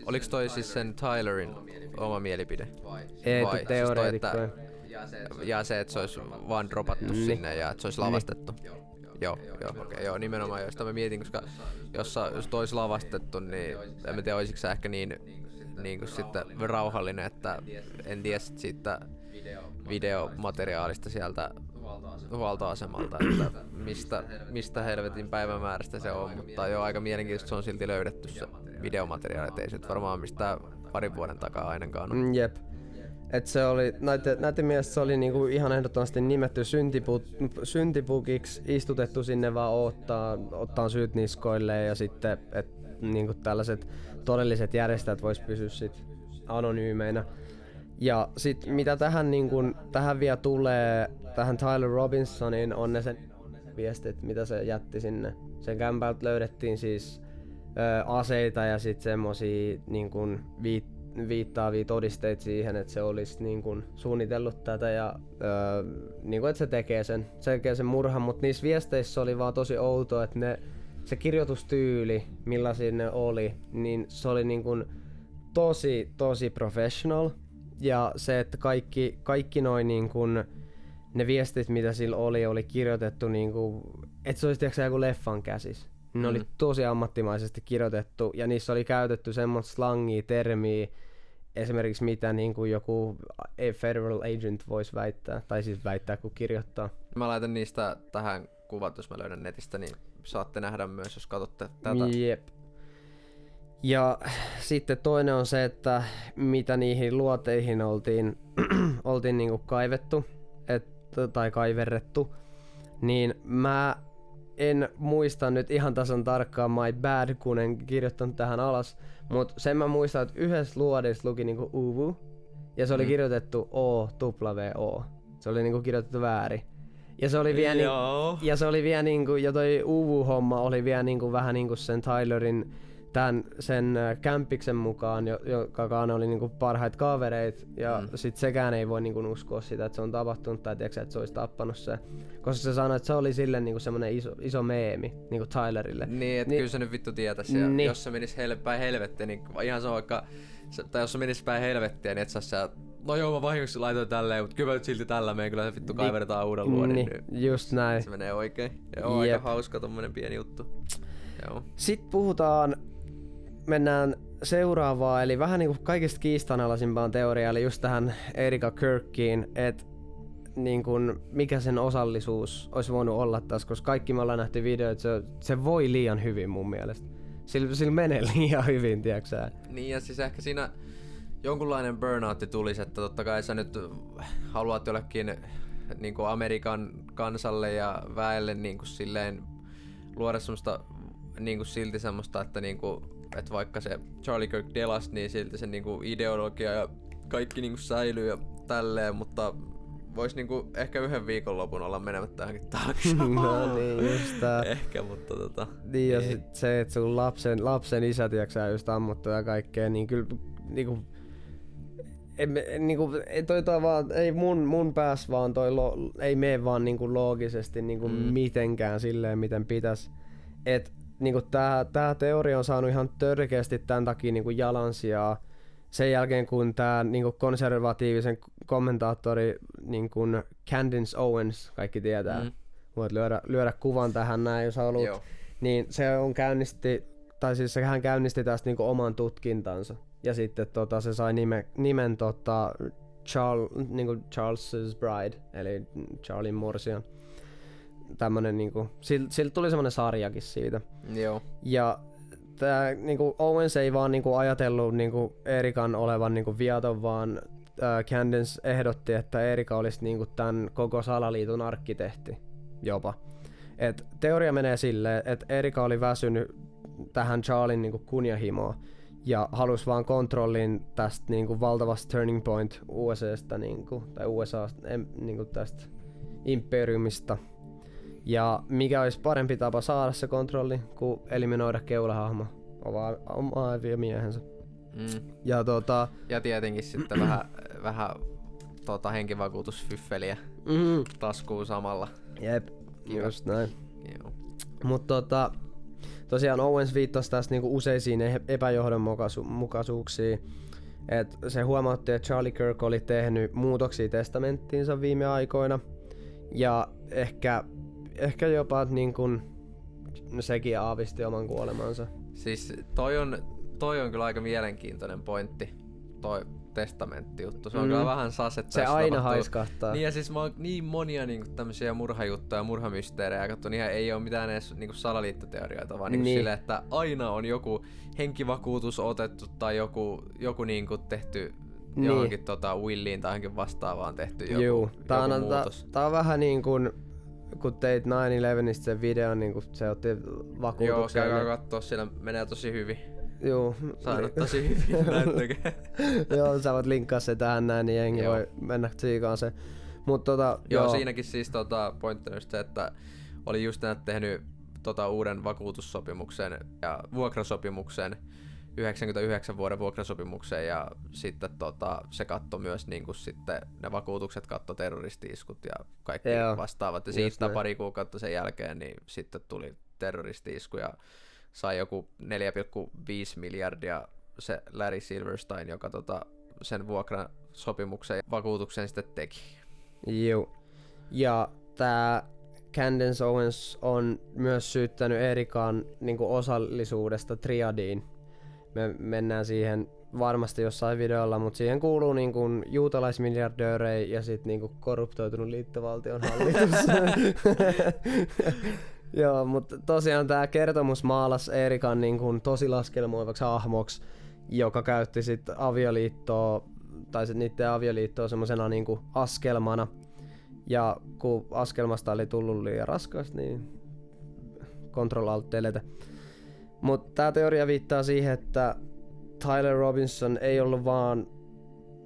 oliko toi siis sen Tylerin oma mielipide? Ei, teoreetikkoja. Ja se, että se olisi vaan dropattu sinne ja että se olisi lavastettu. Joo, nimenomaan joista mä mietin, koska jos toi olisi lavastettu, niin en tiedä, olisiko sä ehkä niin kuin sitten rauhallinen, että en tiedä siitä videomateriaalista sieltä huoltoasemalta, että mistä helvetin päivämäärästä se on, mutta joo, aika mielenkiintoista se on silti löydetty se videomateriaali, et ei se varmaan mistään parin vuoden takaa ainakaan ole. Jep. Et se oli, näiden mielestä se oli niinku ihan ehdottomasti nimetty syntipukiksi, istutettu sinne vaan ottaa syyt niskoilleen ja sitten niinku tällaiset todelliset järjestäjät vois pysyä sit anonyymeinä. Ja sit mitä tähän vielä tulee, tähän Tyler Robinsonin on ne sen viestit, mitä se jätti sinne. Sen kämpältä löydettiin siis aseita ja sit semmosia niinku viittaavia todisteita siihen, että se olisi niin kuin suunnitellut tätä ja niin kuin, että se tekee sen murhan, mutta niissä viesteissä oli vaan tosi outoa, että se kirjoitustyyli, millaisia ne oli, niin se oli niin kuin tosi professional ja se, että kaikki noin niin kuin ne viestit, mitä sillä oli kirjoitettu niin kuin, että se olisi tiiäksä joku leffan käsis. Ne oli tosi ammattimaisesti kirjoitettu ja niissä oli käytetty semmoista slangia, termiä, esimerkiksi mitä niin kuin joku federal agent voisi väittää, tai siis väittää kun kirjoittaa. Mä laitan niistä tähän kuvat, jos mä löydän netistä, niin saatte nähdä myös, jos katsotte tätä. Jep. Ja sitten toinen on se, että mitä niihin luoteihin oltiin niin kuin kaivettu, tai kaiverrettu, niin mä en muista nyt ihan tasan tarkkaan, my bad, kun en kirjoittanut tähän alas, mutta sen mä muistan, että yhdessä luodissa luki niinku uvu, ja se oli kirjoitettu O-W-O. Se oli niinku kirjoitettu väärin. Ja se oli vielä ja se oli vielä niinku, ja toi uvu-homma oli vielä niinku vähän niinku sen Tylerin sen kämpiksen mukaan, joka oli niinku parhaita kavereita, ja sit sekään ei voi niinku uskoa sitä, että se on tapahtunut, tai tiiäksä, että se olisi tappanut se. Koska se sanoi, että se oli sille niinku semmonen iso meemi niinku Tylerille. Niin, että kyllä se nyt vittu tietäisi, ja jos se menisi päin helvettiä, niin ihan se on vaikka, tai jos se menisi päin helvettiä, niin et saa se, no joo, mä vahingossa laitoin tälleen, mutta kyllä mä nyt silti tällä menen, kyllä vittu kaivertaan uuden luodin. Niin, just näin. Se menee oikein. Ja on aika hauska tommonen pieni juttu. Joo. Sitten mennään seuraavaan, eli vähän niinku kaikista kiistanalaisimpaan teoriaan, eli just tähän Erika Kirkkiin, että niin kun, mikä sen osallisuus olisi voinut olla tässä, koska kaikki me ollaan nähty videoita, se voi liian hyvin mun mielestä. Sillä menee liian hyvin, tiiäksä. Niin, ja siis ehkä siinä jonkunlainen burnoutti tulisi, että totta kai sä nyt haluat jollekin niin kuin Amerikan kansalle ja väelle niin kuin silleen luoda semmoista niin kuin silti semmoista, että niin kuin, että vaikka se Charlie Kirk delasi, niin silti se niin kuin ideologia ja kaikki niin kuin säilyy ja tälleen, mutta vois niin kuin ehkä yhden viikonlopun olla menemättä tähänkin talkshown. No niin, just tää. Ehkä, mutta niin, ja sit se, että sun lapsen isä, tiiäksä, just ammuttu ja kaikkea, niin kyllä niinku ei mun pääs vaan ei mene vaan niinku loogisesti niinku mitenkään silleen miten pitäis. Et niinku tää teoria on saanut ihan törkeästi tämän takia niinku jalansijaa sen jälkeen, kun tää niinku konservatiivisen kommentaattori niinku Candace Owens, kaikki tietää, voit lyödä kuvan tähän näin, jos haluat, niin hän käynnisti tästä niinku oman tutkintansa. Ja sitten se sai nimen Charles's Bride, eli Charlien morsian. Tämmönen niinku, siltä tuli semmonen sarjakin siitä. Joo. Ja tää niinku Owens ei vaan niinku ajatellut niinku Erikan olevan niinku viaton, vaan Candace ehdotti, että Erika olisi niinku tän koko salaliiton arkkitehti jopa. Et teoria menee silleen, että Erika oli väsynyt tähän Charlien niinku kunnianhimoon ja halusi vaan kontrollin tästä niinku valtavasta turning point USAsta niinku, tai USAsta niinku tästä imperiumista. Ja mikä olisi parempi tapa saada se kontrolli kuin eliminoida keulahahmo omaa miehensä. Ja tietenkin sitten vähän henkivakuutusfyffeliä taskuun samalla. Jep, just näin. Mut tosiaan Owens viittasi tästä niinku useisiin epäjohdonmukaisuuksiin. Et se huomautti, että Charlie Kirk oli tehnyt muutoksia testamenttiinsa viime aikoina. Ja ehkä jopa niin kuin sekin aavisti oman kuolemansa. Siis toi on kyllä aika mielenkiintoinen pointti, toi testamentti-juttu. Se on kyllä vähän että se aina haiskahtaa. Niin ja siis mä oon niin monia niinku tämmösiä murhajuttuja, murhamysteerejä katso, niin ei oo mitään edes niinku salaliittoteorioita, vaan niinku silleen, että aina on joku henkivakuutus otettu tai joku niinku tehty johonkin Williin tai johonkin vastaavaan tehty joku muutos. Tää on vähän niin kuin kun teit 9/11 sen videon, niin kun se otti vakuutuksen. Joo, käykää kattoo, siellä menee tosi hyvin. Joo. Saanut tosi hyvin, näyttäkää. Joo, sä voit linkkaa se tähän näin, niin jengi voi mennä tsiikaan se. Mut joo, siinäkin siis pointti on just se, että oli just näet tehnyt uuden vakuutussopimuksen ja vuokrasopimuksen 99 vuoden vuokrasopimuksen ja sitten se kattoi myös niinku sitten ne vakuutukset kattoi terroristi-iskut ja kaikki vastaavat ja siitä pari kuukautta sen jälkeen niin sitten tuli terroristi-isku ja sai joku 4,5 miljardia se Larry Silverstein, joka sen vuokrasopimuksen ja vakuutuksen sitten teki. Joo. Ja tää Candace Owens on myös syyttänyt Erikan niinku osallisuudesta triadiin. Me mennään siihen varmasti jossain videolla, mutta siihen kuuluu niinku juutalaismiljardöörejä ja sit niinku korruptoitunut liittovaltion hallitus. Joo, mutta tosiaan tää kertomus maalasi Erikan niinku tosi laskelmoivaksi hahmoksi, joka käytti sit avioliittoa, tai sit niitten avioliittoa semmosena niinku askelmana. Ja kun askelmasta oli tullut liian raskas, niin Control Alt Delete. Mutta tää teoria viittaa siihen, että Tyler Robinson ei ollut vaan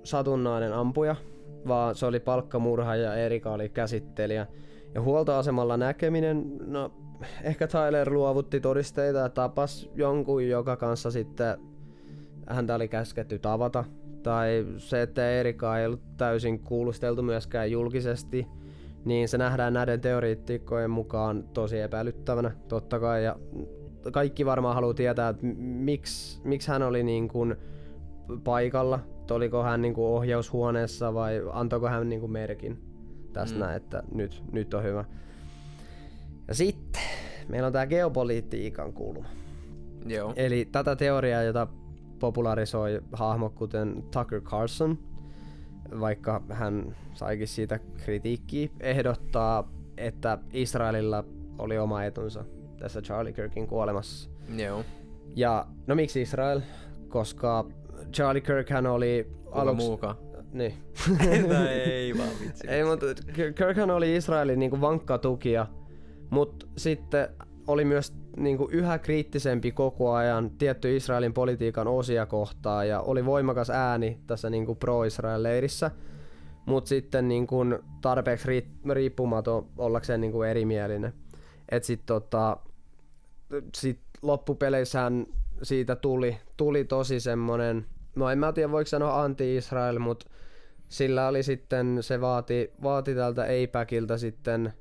satunnainen ampuja, vaan se oli palkkamurha ja Erika oli käsittelijä. Ja huoltoasemalla näkeminen, no ehkä Tyler luovutti todisteita ja tapas jonkun, joka kanssa sitten häntä oli käsketty tavata. Tai se, että Erika ei ollut täysin kuulusteltu myöskään julkisesti, niin se nähdään näiden teoreetikkojen mukaan tosi epäilyttävänä, totta kai. Ja kaikki varmaan haluaa tietää, että miksi hän oli niin kuin paikalla, oliko hän niin kuin ohjaushuoneessa vai antoiko hän niin kuin merkin tästä näin, että nyt on hyvä. Ja sitten meillä on tää geopolitiikan kulma. Joo. Eli tätä teoriaa, jota popularisoi hahmo kuten Tucker Carlson, vaikka hän saikin siitä kritiikkiä, ehdottaa, että Israelilla oli oma etunsa tässä Charlie Kirkin kuolemassa. Joo. Ja no miksi Israel? Koska Charlie Kirk hän oli aluksi... muukaan? Niin. Ei vaan vitsi. Ei, mutta Kirk hän oli Israelin niinku vankka tukija, mutta sitten oli myös niinku yhä kriittisempi koko ajan tietty Israelin politiikan osia kohtaan ja oli voimakas ääni tässä niinku pro-Israel-leirissä, mutta sitten niinku tarpeeksi riippumaton ollakseen niinku erimielinen. Et sit loppupeleissä siitä tuli tosi semmonen, no en mä tiedä voiko sanoa anti-Israel, mutta sillä oli sitten, se vaati tältä AIPACilta sitten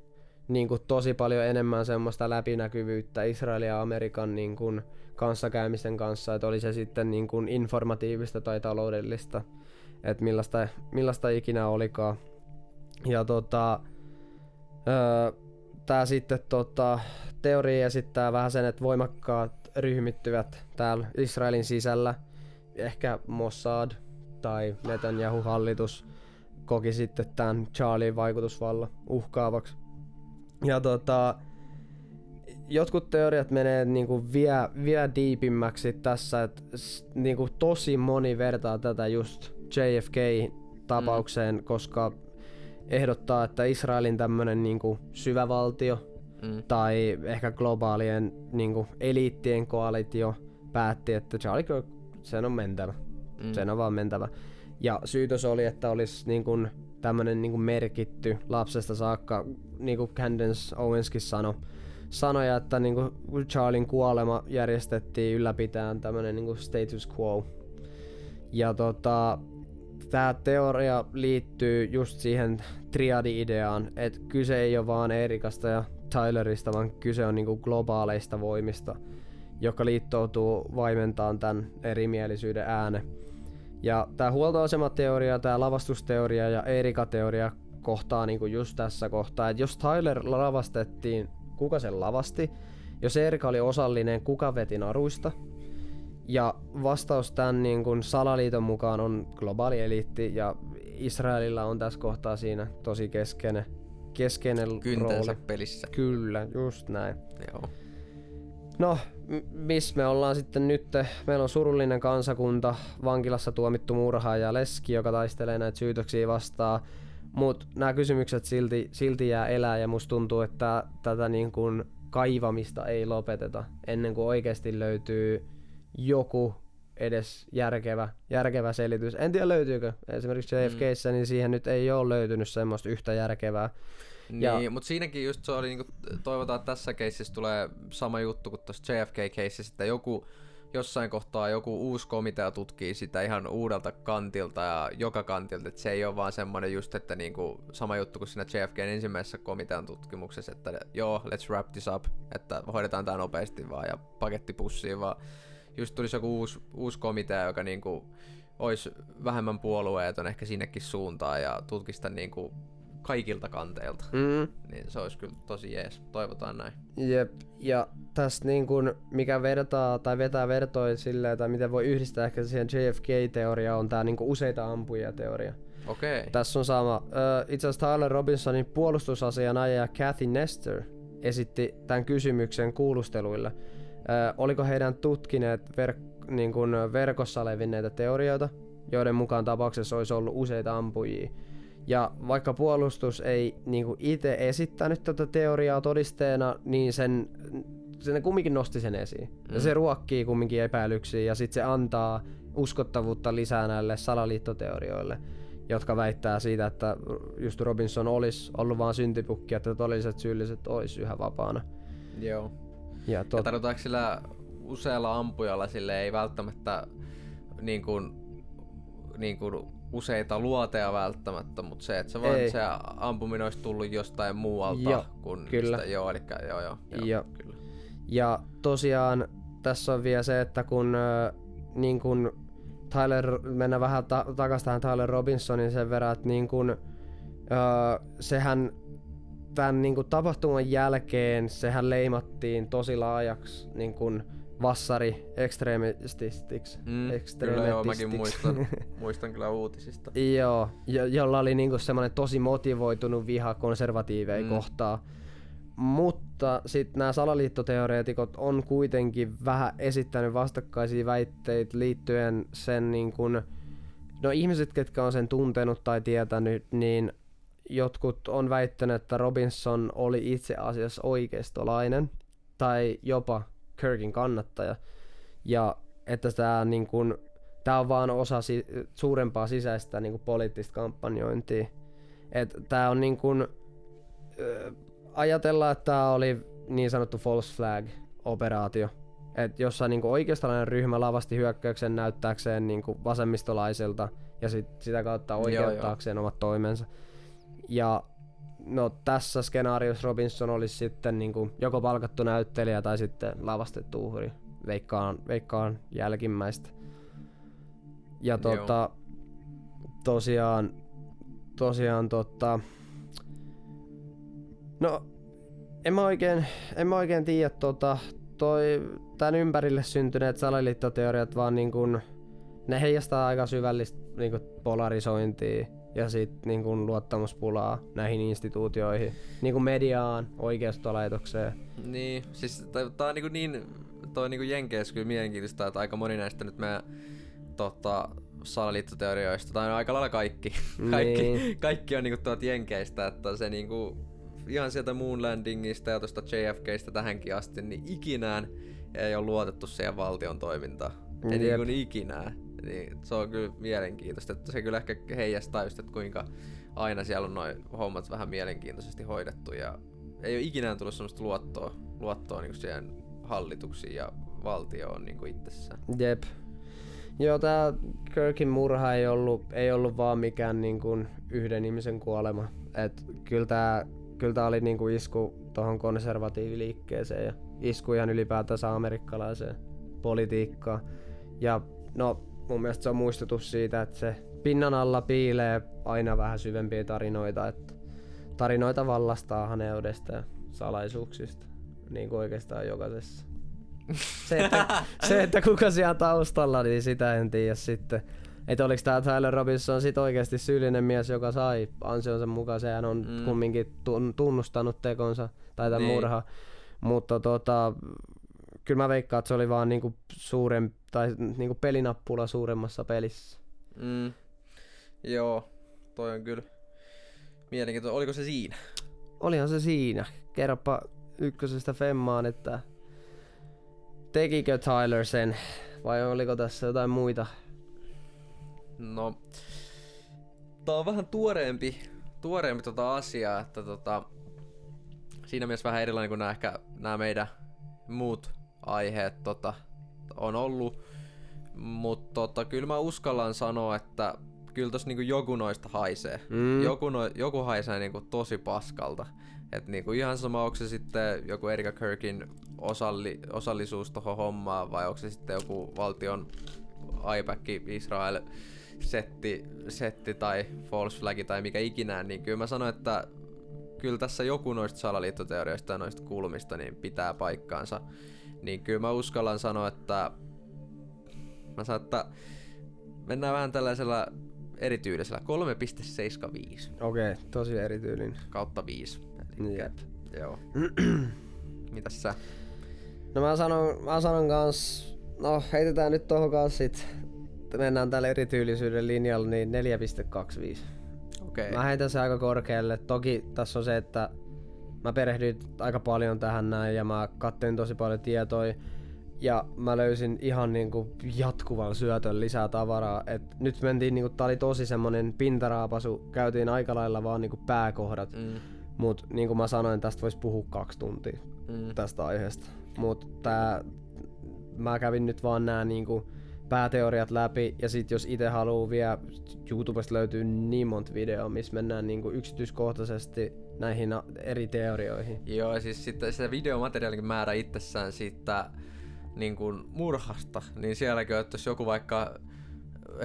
niinku tosi paljon enemmän semmoista läpinäkyvyyttä Israelin ja Amerikan niinku kanssakäymisten kanssa, että oli se sitten niinku informatiivista tai taloudellista, että millaista ikinä olikaan. Ja tää sitten teoria esittää vähän sen, että voimakkaat ryhmittyvät täällä Israelin sisällä, ehkä Mossad tai Netanyahu-hallitus koki sitten tämän Charlien vaikutusvallan uhkaavaksi. Ja jotkut teoriat menee niinku vielä diipimmäksi tässä, että niinku tosi moni vertaa tätä just JFK-tapaukseen, koska ehdottaa, että Israelin tämmönen niinku syvä valtio tai ehkä globaalien niinku eliittien koalitio päätti, että Charlie Kirk, sen on mentävä. Sen on vaan mentävä. Ja syytös oli, että olisi niinku tämmönen niinku merkitty lapsesta saakka, niinku Candace Owenskin sanoi, että niinku Charlien kuolema järjestettiin ylläpitäen tämmönen niinku status quo. Ja tää teoria liittyy just siihen triadi-ideaan, että kyse ei ole vaan Erikasta ja Tylerista, vaan kyse on niinku globaaleista voimista, joka liittoutuu vaimentaan tämän erimielisyyden äänen. Ja tää huoltoasemateoria, tää lavastusteoria ja Erika-teoria kohtaa niinku just tässä kohtaa, että jos Tyler lavastettiin, kuka sen lavasti? Jos Erika oli osallinen, kuka veti naruista? Ja vastaus tämän niin kuin salaliiton mukaan on globaali eliitti, ja Israelilla on tässä kohtaa siinä tosi keskeinen kyntensä rooli pelissä. Kyllä, just näin. Joo. No, missä me ollaan sitten nyt? Meillä on surullinen kansakunta, vankilassa tuomittu murhaaja Leski, joka taistelee näitä syytöksiä vastaan. Mut nämä kysymykset silti jää elää, ja musta tuntuu, että tätä niin kuin kaivamista ei lopeteta ennen kuin oikeasti löytyy joku edes järkevä selitys. En tiedä löytyykö. Esimerkiksi JFK:ssä niin siihen nyt ei ole löytynyt semmoista yhtä järkevää. Niin, mutta siinäkin just se oli niinku, toivotaan, että tässä keississä tulee sama juttu kuin tuossa JFK-keississä, että jossain kohtaa joku uusi komitea tutkii sitä ihan uudelta kantilta ja joka kantilta, että se ei ole vaan semmoinen just, että niinku sama juttu kuin siinä JFKn ensimmäisessä komitean tutkimuksessa, että joo, let's wrap this up, että hoidetaan tää nopeasti vaan ja paketti pussiin, vaan just tulisi joku uusi komitea, joka niinku olisi vähemmän puolueeton ehkä sinnekin suuntaan ja tutkista niinku kaikilta kanteilta. Niin se olisi kyllä tosi jees. Toivotaan näin. Jep. Ja tässä niin kun, mikä vertaa tai vetää vertoja silleen, tai miten voi yhdistää ehkä siihen JFK-teoriaan, on tää niin kun useita ampujia teoria. Okei. Tässä on sama. Itse asiassa Tyler Robinsonin puolustusasianajaja Kathy Nestor esitti tämän kysymyksen kuulusteluilla. Oliko heidän tutkineet niin kun verkossa levinneitä teorioita, joiden mukaan tapauksessa olisi ollut useita ampujia. Ja vaikka puolustus ei niinku itse esittänyt tätä teoriaa todisteena, niin sen kumminkin nosti sen esiin. Ja se ruokkii kumminkin epäilyksiä, ja sitten se antaa uskottavuutta lisää näille salaliittoteorioille, jotka väittää siitä, että just Robinson olisi ollut vaan syntipukki, että todelliset syylliset olisi yhä vapaana. Joo. Ja tarkoitaanko sillä usealla ampujalla sille ei välttämättä niin kuin useita luoteja välttämättä, mutta se, että se ampuminen olisi tullut jostain muualta kuin kyllä. Sitä, joo, kyllä. Ja tosiaan tässä on vielä se, että kun niin kun mennään vähän takaisin tähän Tyler Robinsonin sen verran, että niin kun, sehän tämän niin kun tapahtuman jälkeen sehän leimattiin tosi laajaksi niin kun vassari-ekstremistiksi. Kyllä joo, mäkin muistan kyllä uutisista. Joo, jolla oli niinku semmoinen tosi motivoitunut viha konservatiiveja kohtaan. Mutta sitten nämä salaliittoteoreetikot on kuitenkin vähän esittänyt vastakkaisia väitteitä liittyen sen ihmiset, ketkä on sen tuntenut tai tietänyt, niin jotkut on väittänyt, että Robinson oli itse asiassa oikeistolainen tai jopa Kirkin kannattaja, ja että tää on vaan osa suurempaa sisäistä poliittista kampanjointia. Et tää on ajatellaan, että tää oli niin sanottu false flag operaatio. Et jossain oikeistolainen ryhmä lavasti hyökkäyksen näyttääkseen vasemmistolaiselta ja sitä kautta oikeuttaakseen omat toimensa. Ja no tässä skenaariossa Robinson olisi sitten niinku joko palkattu näyttelijä tai sitten lavastettu uhri. Veikkaan jälkimmäistä. Ja tosiaan no en mä oikein tiedä tän ympärille syntyneet salaliittoteoriat vaan niinkun ne heijastaa aika syvällistä niinku polarisointia ja sit niinkun luottamuspulaa näihin instituutioihin, niinku mediaan, oikeustolaitokseen. Niin, siis tää on toi niinku Jenkeissä kyllä mielenkiintoista, että aika moni näistä nyt meidän salaliittoteorioista, tai aika lailla kaikki on niinku tuolta Jenkeistä, että se niinku ihan sieltä Moon Landingista ja tuosta JFKstä tähänkin asti, niin ikinään ei ole luotettu siihen valtion toimintaan. Ei niinku ikinään. Niin se on kyllä mielenkiintoista, että se kyllä ehkä heijastaa just, että kuinka aina siellä on noin hommat vähän mielenkiintoisesti hoidettu ja ei ole ikinään tullut semmoista luottoa niinku siihen hallituksiin ja valtioon niinku itsessään. Jep. Joo, tää Kirkin murha ei ollut vaan mikään niinku yhden ihmisen kuolema. Et kyllä tää oli niinku isku tohon konservatiiviliikkeeseen ja isku ihan ylipäätänsä amerikkalaiseen politiikkaan. Ja no mun mielestä se on muistutus siitä, että se pinnan alla piilee aina vähän syvempiä tarinoita, että tarinoita vallasta, haneudesta ja salaisuuksista, niin kuin oikeastaan jokaisessa. Se, että kuka siellä taustalla, niin sitä en tiedä sitten. Että oliks tää Tyler Robinson sit oikeesti syyllinen mies, joka sai ansionsa mukaan, sehän on kumminkin tunnustanut tekonsa tai tämän murha. Mutta kyllä mä veikkaan, että se oli vaan niinku niinku pelinappula suuremmassa pelissä. Joo, toi on kyllä mielenkiintoista. Oliko se siinä? Olihan se siinä. Kerropa ykkösestä femmaan, että tekikö Tyler sen vai oliko tässä jotain muita? No, tää on vähän tuoreempi asiaa, että siinä mielessä vähän erilainen kuin nämä meidän muut aiheet on ollut, mutta kyllä mä uskallan sanoa, että kyllä tossa niinku joku noista haisee. Joku haisee niinku tosi paskalta. Et niinku ihan sama, onko se sitten joku Erika Kirkin osallisuus tohon hommaan vai onko se sitten joku valtion IPAC, Israel setti tai false flag tai mikä ikinä, niin kyllä mä sanon, että kyllä tässä joku noista salaliittoteorioista ja noista kulmista niin pitää paikkaansa. Niin kyllä mä uskallan sanoa, että mennään vähän tällaisella erityylisellä 3.75. Okei, tosi erityylinen. Kautta 5. Jep. Joo. Mitäs sä? No mä sanon kans, no heitetään nyt tohon kans sit, mennään tällä erityylisyyden linjalla, niin 4.25. Okei. Mä heitän se aika korkealle. Toki tässä on se, että mä perehdyin aika paljon tähän näin ja mä kattelin tosi paljon tietoja. Ja mä löysin ihan niinku jatkuvan syötön lisää tavaraa. Et nyt mentiin niinku, tää oli tosi semmonen pintaraapasu, käytiin aika lailla vaan niinku pääkohdat. Mut niinku mä sanoin, tästä vois puhua 2 tuntia tästä aiheesta. Mut mä kävin nyt vaan nää niinku pääteoriat läpi ja sit jos ite haluu vielä, YouTubesta löytyy niin monta videoa, missä mennään niinku yksityiskohtaisesti näihin eri teorioihin. Joo, siis sitten se videomateriaalin määrä itsessään siitä niin kuin murhasta, niin sielläkin, että jos joku vaikka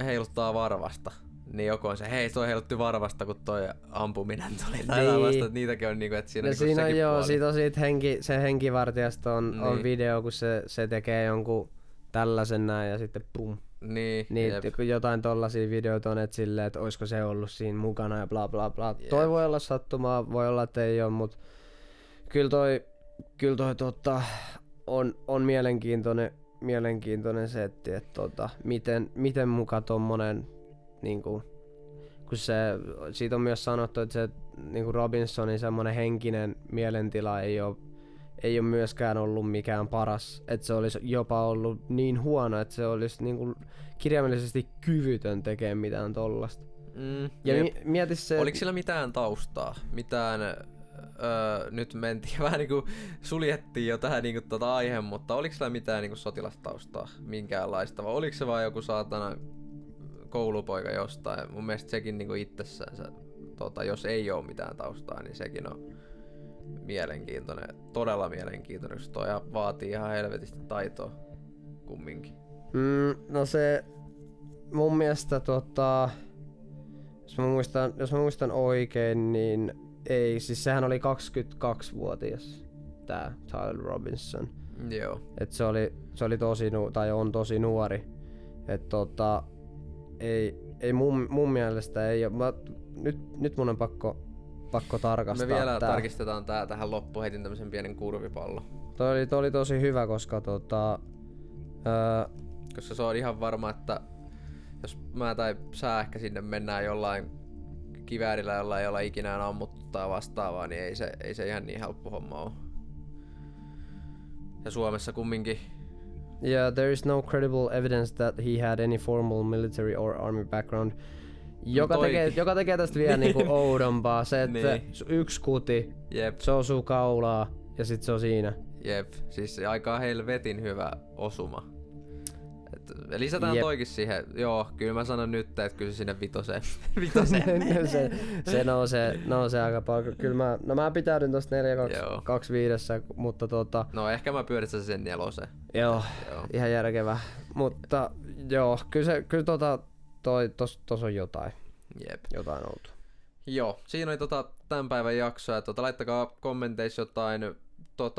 heiluttaa varvasta, niin joku on se, hei toi heilutti varvasta, kun toi ampuminen tuli. Tai vasta, että niitäkin on niinku, että siinä no niinku siinä sekin joo, puoli. siitä on se henkivartijasta on video, kun se tekee jonkun tällaisen näin ja sitten pum. Niin jotain tollasia videoita on, että silleen, että oisko se ollut siinä mukana ja bla bla bla. Toi voi olla sattumaa, voi olla, että ei oo, mut kyllä toi on mielenkiintoinen setti, että miten muka tommonen niinku, kun siitä on myös sanottu, että se niinku Robinsonin semmonen henkinen mielentila ei oo myöskään ollut mikään paras, että se olisi jopa ollut niin huono, että se olisi niinku kirjaimellisesti kyvytön tekemään mitään tollasta. Ja mieti se... Oliko sillä mitään taustaa? Nyt mentiin vähän niinku suljettiin jo tähän niinku aiheen, mutta oliko sillä mitään niinku sotilastaustaa minkäänlaista, vai oliko se vaan joku saatana koulupoika jostain? Mun mielestä sekin niinku itsessään jos ei ole mitään taustaa, niin sekin on mielenkiintoinen, todella mielenkiintoinen, koska toi vaatii ihan helvetisti taitoa kumminkin. No se mun mielestä jos mä muistan oikein, niin ei, siis sehän oli 22-vuotias tää Tyler Robinson. Joo. Et se oli on tosi nuori. Et ei mun mielestä ei oo. Nyt mun on pakko tarkastaa. Me vielä tarkistetaan tähän loppuun, heitin tämmösen pienen kurvipallon. Toi oli tosi hyvä, koska koska se on ihan varma, että jos mä tai sä ehkä sinne mennään jollain kiväärillä, jolla ei olla ikinä ammuttu tai vastaavaa, niin ei se ihan niin helppo homma oo. Ja Suomessa kumminkin. Yeah, there is no credible evidence that he had any formal military or army background. Joka tekee tästä vielä niinku oudompaa. Se, että niin. Yksi kuti, Jep. se osuu kaulaa ja sit se on siinä. Jep, siis aika helvetin hyvä osuma. Lisätään toikin siihen. Joo, kyllä mä sanon nyt, että kyllä se sinne vitoseen se nousee aika paljon. Kyllä mä pitäydyn tosta 4-2-5, mutta No ehkä mä pyöritän sen 4. Joo, ihan järkevä. Mutta joo, kyllä tos on jotain. Jep. Jotain outoa. Joo, siinä oli tämän päivän jakso. Ja laittakaa kommenteissa jotain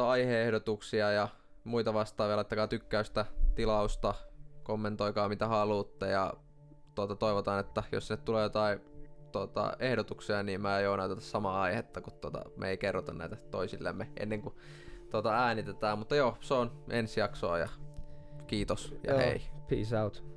aihe-ehdotuksia ja muita vastaavia. Laittakaa tykkäystä, tilausta, kommentoikaa mitä haluatte ja toivotaan, että jos sinne tulee jotain ehdotuksia, niin mä joo näytä samaa aihetta, kun me ei kerrota näitä toisillemme ennen kuin äänitetään. Mutta joo, se on ensi jaksoa ja kiitos ja hei. Peace out.